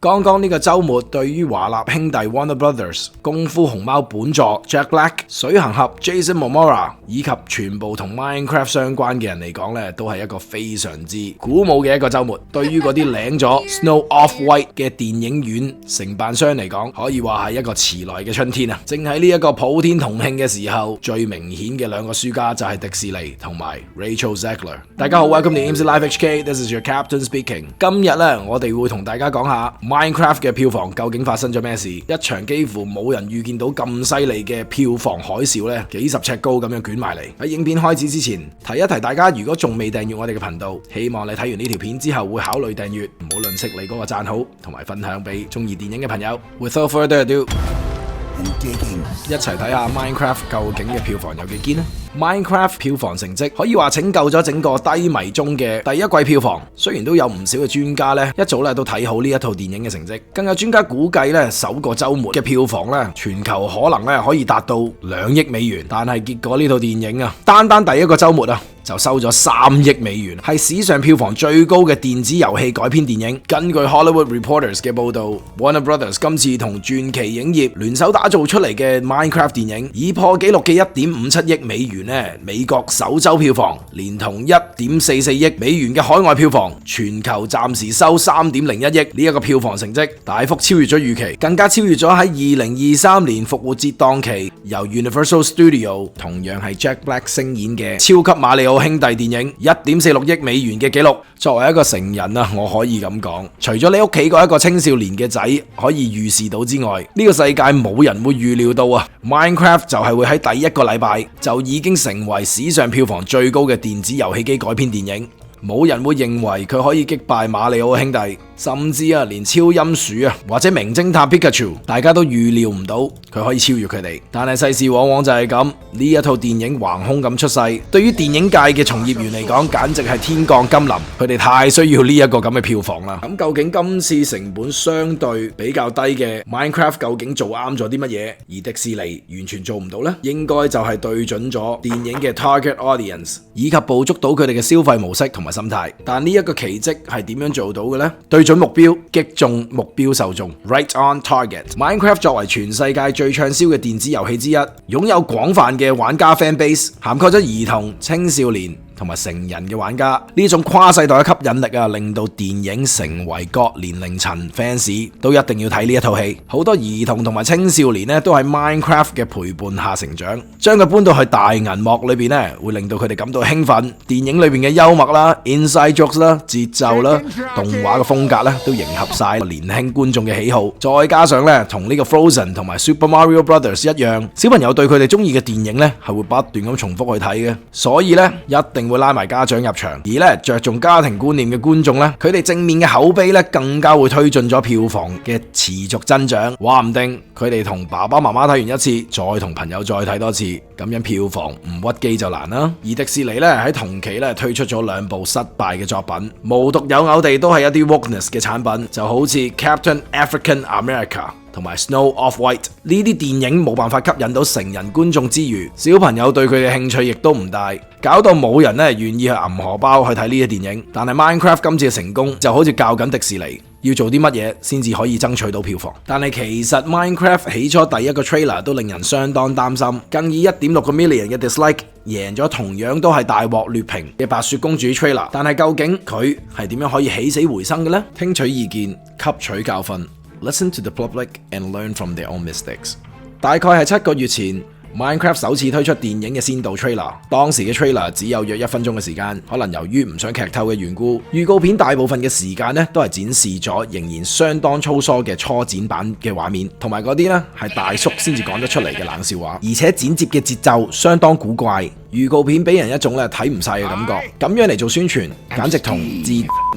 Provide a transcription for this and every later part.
剛剛呢個週末，對於華納兄弟 Warner Brothers、功夫熊貓本作 Jack Black、水行俠 Jason Momoa 以及全部同 Minecraft 相關嘅人嚟講呢，都係一個非常之鼓舞嘅一個週末。對於嗰啲領咗 Snow Off-White 嘅電影院承辦商嚟講，可以話係一個遲來嘅春天啊！正喺呢一個普天同慶嘅時候，最明顯嘅兩個輸家就係迪士尼同埋 Rachel Zegler。大家好，Welcome to AMC Live HK，This is your Captain speaking。今日呢，我哋會同大家講下 Minecraft 嘅票房究竟發生咗咩事？一場幾乎冇人預見到咁犀利嘅票房海嘯呢，幾十尺高咁樣捲埋嚟。喺影片開始之前，提一提大家，如果仲未訂閱我哋嘅頻道，希望你睇完呢條片之後會考慮訂閱，唔好吝嗇你嗰個讚好同埋分享俾中意電影嘅朋友。Without further ado，一齊睇下 Minecraft 究竟嘅票房有幾堅呢？ Minecraft 票房成績可以話拯救咗整個低迷中嘅第一季票房。雖然都有唔少嘅專家咧一早咧都睇好呢一套電影嘅成績，更有專家估計咧首個週末嘅票房咧全球可能咧可以達到2億美元。但係結果呢套電影啊，單第一個週末啊就收咗3億美元，係史上票房最高嘅電子遊戲改編電影。根據 Hollywood Reporters 嘅報導 ，Warner Brothers 今次同傳奇影業聯手打造出嚟嘅 Minecraft 電影，以破紀錄嘅1.57億美元咧，美國首週票房，連同1.44億美元嘅海外票房，全球暫時收3.01億。呢一個票房成績大幅超越咗預期，更加超越咗喺2023年復活節檔期由 Universal Studio 同樣係 Jack Black 聲演嘅超級馬里奧兄弟電影1.46億美元嘅紀錄。作為一個成人啊，我可以咁講，除咗你屋企嗰一個青少年嘅仔可以預示到之外，呢個世界冇人會預料到啊 Minecraft 就係會喺第一個禮拜就已經成為史上票房最高嘅電子遊戲機改編電影。冇人會認為佢可以擊敗馬里奧兄弟，甚至連超音鼠或者名偵探 Pikachu， 大家都預料唔到佢可以超越佢哋。但係世事往往就係咁，呢一套電影橫空咁出世，對於電影界嘅從業員嚟講，簡直係天降甘霖。佢哋太需要呢一個咁嘅票房啦。咁究竟今次成本相對比較低嘅 Minecraft 究竟做啱咗啲乜嘢，而迪士尼完全做唔到呢？應該就係對準咗電影嘅 target audience， 以及捕捉到佢哋嘅消費模式同埋心態。但呢一個奇蹟係點樣做到嘅呢？對準目標，擊中目標受眾 ，right on target。Minecraft 作為全世界最暢銷嘅電子遊戲之一，擁有廣泛嘅玩家 fan base， 涵蓋咗兒童、青少年同埋成人嘅玩家，呢種跨世代嘅吸引力啊，令到電影成為各年齡層 fans 都一定要睇呢一套戲。好多兒童同埋青少年咧，都喺 Minecraft 嘅陪伴下成長，將佢搬到去大銀幕裏邊咧，會令到佢哋感到興奮。電影裏邊嘅幽默啦、inside jokes 啦、節奏啦、動畫嘅風格咧，都迎合晒年輕觀眾嘅喜好。再加上咧，同呢個 Frozen 同埋 Super Mario Brothers 一樣，小朋友對佢哋中意嘅電影咧，係會不斷咁重複去睇嘅，所以咧一定會拉埋家長入場，而咧着重家庭觀念嘅觀眾咧，佢哋正面嘅口碑咧，更加會推進咗票房嘅持續增長。話唔定佢哋同爸爸媽媽睇完一次，再同朋友再睇多次，咁樣票房唔屈機就難啦。而迪士尼咧喺同期咧推出咗2部失敗嘅作品，無獨有偶地都係一啲 wokeness 嘅產品，就好似 Captain African America同埋 Snow Off-White 呢啲電影冇辦法吸引到成人觀眾之餘，小朋友對佢嘅興趣亦都唔大，搞到冇人咧願意去揞荷包去睇呢啲電影。但係 Minecraft 今次嘅成功就好似教緊迪士尼要做啲乜嘢先至可以爭取到票房。但係其實 Minecraft 起初第一個 trailer 都令人相當擔心，更以 1.6 個 million 嘅 dislike 贏咗同樣都係大獲劣評嘅白雪公主 trailer。但係究竟佢係點樣可以起死回生嘅呢？聽取意見，吸取教訓。Listen to the public and learn from their own mistakes。大概係7個月前， Minecraft 首次推出電影嘅先導 trailer， 當時嘅 trailer 只有約1分鐘嘅時間，可能由於唔想劇透嘅緣故，預告片大部分嘅時間咧都係展示咗仍然相當粗疏嘅初剪版嘅畫面，同埋嗰啲咧係大叔先至講得出嚟嘅冷笑話，而且剪接嘅節奏相當古怪。預告片俾人一種咧睇唔晒嘅感覺，咁樣嚟做宣傳，簡直同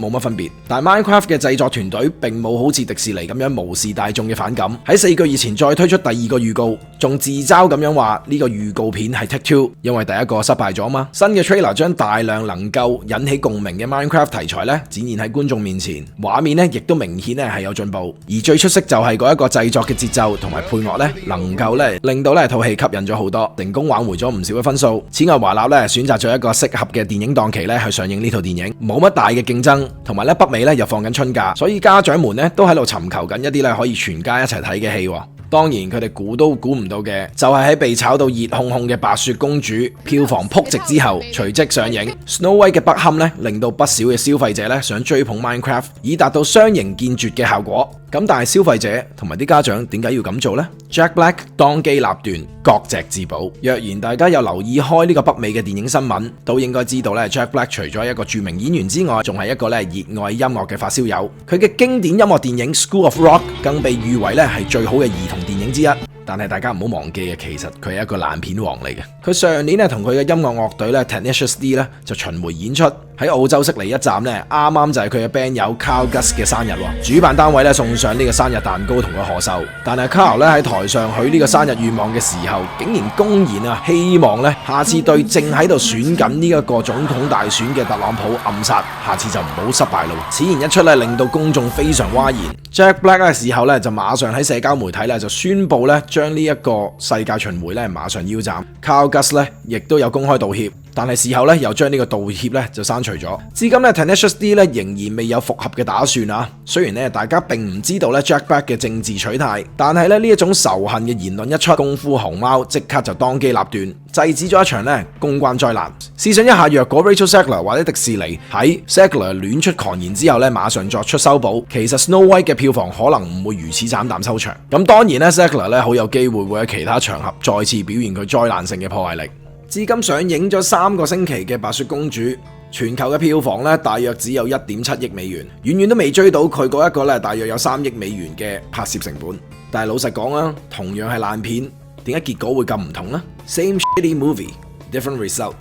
冇乜分別。但 Minecraft 嘅製作團隊並冇好似迪士尼咁樣無視大眾嘅反感，喺4個月前再推出第2個預告，仲自嘲咁樣話呢個預告片係 Take Two， 因為第一個失敗咗嘛。新嘅 trailer 將大量能夠引起共鳴嘅 Minecraft 題材咧展現喺觀眾面前，畫面咧亦都明顯咧係有進步，而最出色就係嗰一個製作嘅節奏同埋配樂咧，能夠咧令到呢套戲吸引咗好多，成功挽回咗唔少嘅分數。此外，華納咧選擇咗一個適合嘅電影檔期咧去上映呢套電影，冇乜大嘅競爭，同埋咧北美咧又放緊春假，所以家長們咧都喺度尋求緊一啲咧可以全家一齊睇嘅戲。當然佢哋估都估唔到嘅，就係喺被炒到熱烘烘嘅白雪公主票房撲直之後，隨即上映。Snow White 嘅不堪咧，令到不少嘅消費者咧想追捧 Minecraft， 以達到雙贏見絕嘅效果。咁但係消費者同埋啲家長點解要咁做呢？ Jack Black 當機立斷，各隻自保。若然大家有留意開呢個北美嘅電影新聞，都應該知道咧 Jack Black 除咗一個著名演員之外，仲係一個咧熱愛音樂嘅發燒友。佢嘅經典音樂電影 School of Rock 更被譽為咧係最好嘅兒童電影之一。但係大家唔好忘記嘅，其實佢係一個爛片王嚟嘅。佢上年咧同佢嘅音樂樂隊咧 Tenacious D 咧就巡迴演出，喺澳洲悉尼一站咧，啱啱就係佢嘅 band 友 Carl Gus 嘅生日。主辦單位咧送上呢個生日蛋糕同佢賀壽，但係 Carl 咧喺台上許呢個生日願望嘅時候，竟然公然希望咧下次對正喺度選緊呢一個總統大選嘅特朗普暗殺，下次就唔好失敗咯。此言一出咧，令到公眾非常譁然。Jack Black 嘅時候咧就馬上喺社交媒體咧就宣布咧將呢一個世界巡迴咧馬上腰斬。Carl Gus 咧亦都有公開道歉，但係事後咧又將呢個道歉咧就刪除咗。至今咧 Tenacious D 咧仍然未有復合嘅打算啊。雖然咧大家並唔知道咧 Jack Black 嘅政治取態，但係咧呢一種仇恨嘅言論一出，功夫熊貓即刻就當機立斷，制止咗一場咧公關災難。試想一下，若果 Rachel Zegler 或者迪士尼喺 Zegler 亂出狂言之後咧馬上作出修補，其實 Snow White 嘅票房可能唔會如此慘淡收場。咁當然咧 Zegler 咧好有機會會喺其他場合再次表現佢災難性嘅破壞力。至今上映咗3個星期嘅白雪公主，全球嘅票房咧大約只有 1.7 億美元，遠遠都未追到佢嗰一個咧大約有3億美元嘅拍攝成本。但係老實講啊，同樣係爛片，點解結果會咁唔同呢？ Same shitty movie, different result。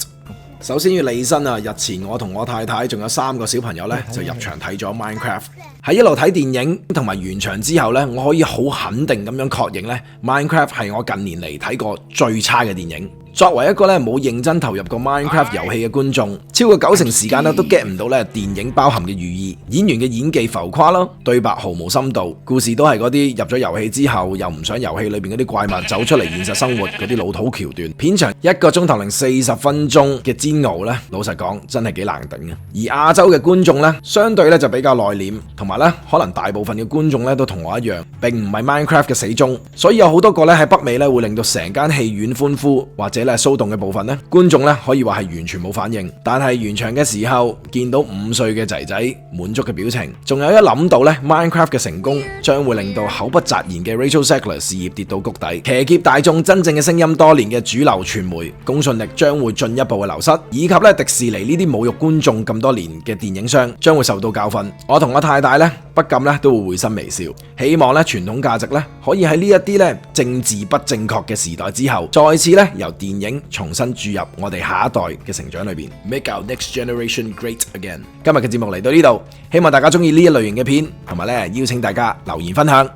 首先要利申啊，日前我同我太太仲有3個小朋友咧就入場睇咗 Minecraft。喺一路睇電影同埋完場之後咧，我可以好肯定咁樣確認咧 Minecraft 係我近年嚟睇過最差嘅電影。作為一個咧冇認真投入過 Minecraft 遊戲嘅觀眾，超過90%時間都 get 唔到咧電影包含嘅寓意。演員嘅演技浮誇啦，對白毫無深度，故事都係嗰啲入咗遊戲之後又唔想遊戲裏邊嗰啲怪物走出嚟現實生活嗰啲老土橋段。片長1個鐘頭零40分鐘嘅煎熬咧，老實講真係幾難頂嘅。而亞洲嘅觀眾咧，相對咧就比較內斂，同埋咧可能大部分嘅觀眾咧都同我一樣，並唔係 Minecraft 嘅死忠，所以有好多個咧喺北美咧會令到成間戲院歡呼或者騷動嘅部分咧，觀眾咧可以話係完全冇反應。但係完場嘅時候，見到5歲嘅仔仔滿足嘅表情，仲有一諗到咧 Minecraft 嘅成功將會令到口不擇言嘅 Rachel Zegler 事業跌到谷底，騎劫大眾真正嘅聲音多年嘅主流傳媒公信力將會進一步嘅流失，以及咧迪士尼呢啲侮辱觀眾咁多年嘅電影商將會受到教訓。我同我太太咧不禁咧都會會心微笑，希望咧傳統價值咧可以喺呢一啲咧政治不正確嘅時代之後，再次咧由電影重新注入我哋下一代嘅成長裏邊 ，Make our next generation great again。今日嘅節目嚟到呢度，希望大家中意呢一類型嘅片，同埋咧邀請大家留言分享，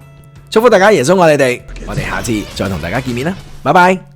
祝福大家耶穌愛你哋，我哋下次再同大家見面啦，拜拜。